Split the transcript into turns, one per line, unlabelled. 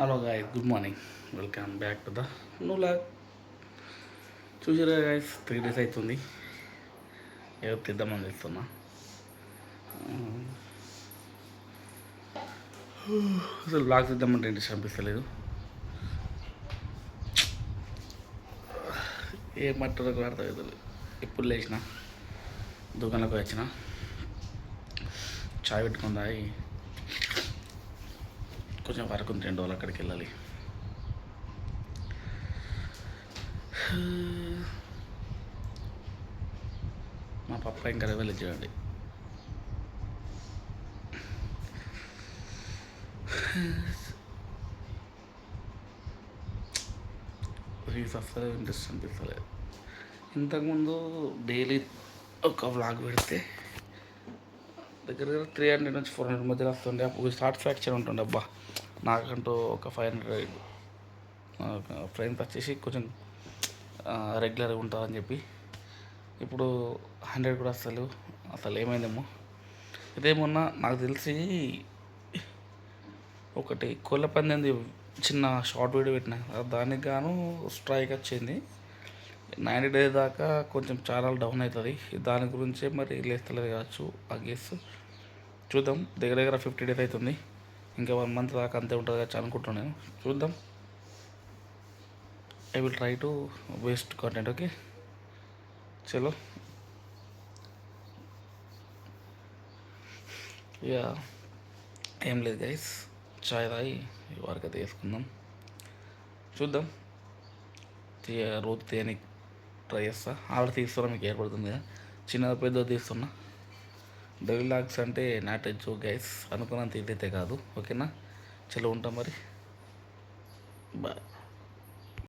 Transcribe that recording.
Hello guys, good morning. Welcome back to the new vlog. చూసారా guys, 3 days అవుతుంది. ఏదో తిద్దామని చేస్తున్నా. అసలు బ్లాగ్ తిద్దామంటే ఇంట్రెస్ట్ అనిపిస్తలేదు. ఏ మట్టరకు అర్థమవుతుంది. ఎప్పుడు లేచిన దుకాణంలోకి వచ్చిన చాయ్ పెట్టుకుని తాగి కొంచెం వరకు 2 రోజులు అక్కడికి వెళ్ళాలి. మా పప్ప ఇంకా రెవెల్ చేయండి. రీల్స్ అస్సలు ఇంట్రెస్ట్ అనిపిస్తలేదు. ఇంతకుముందు డైలీ ఒక వ్లాగ్ పెడితే దగ్గర 300 నుంచి 400 మధ్యలో వస్తుండే. అప్పుడు సాటిస్ఫాక్షన్ ఉంటుండే. అబ్బా, నాకంటూ ఒక 500 ఫ్రెండ్స్ వచ్చేసి కొంచెం రెగ్యులర్గా ఉంటుందని చెప్పి. ఇప్పుడు 100 కూడా అసలు ఏమైందేమో. ఇదేమన్నా నాకు తెలిసి ఒకటి కోళ్ళ పందెంది చిన్న షార్ట్ వీడియో పెట్టిన, దానికి గాను స్ట్రైక్ వచ్చింది. 90 days దాకా కొంచెం ఛానల్ డౌన్ అవుతుంది. దాని గురించే మరి లేస్తలేదు కావచ్చు ఆ గేస్. చూద్దాం. దగ్గర దగ్గర 50 days అవుతుంది. ఇంకా 1 month దాకా అంతే ఉంటుంది కావచ్చు అనుకుంటున్నాను. చూద్దాం. I will try to waste content. Okay, చలో. ఇక ఏం లేదు గైస్, చాయ్ తాగి వరకు అయితే వేసుకుందాం. చూద్దాం. రోజు తీయనికి ట్రై చేస్తా. ఆల్రెడీ తీస్తున్నా, మీకు ఏర్పడుతుంది కదా. చిన్నది పెద్ద తీస్తున్నా. డైలీ లాగ్స్ అంటే నాట్ ఎ జోక్ గైస్. అనుకున్నంత ఇదైతే కాదు. ఓకేనా, చలో ఉంటాం మరి. బాయ్.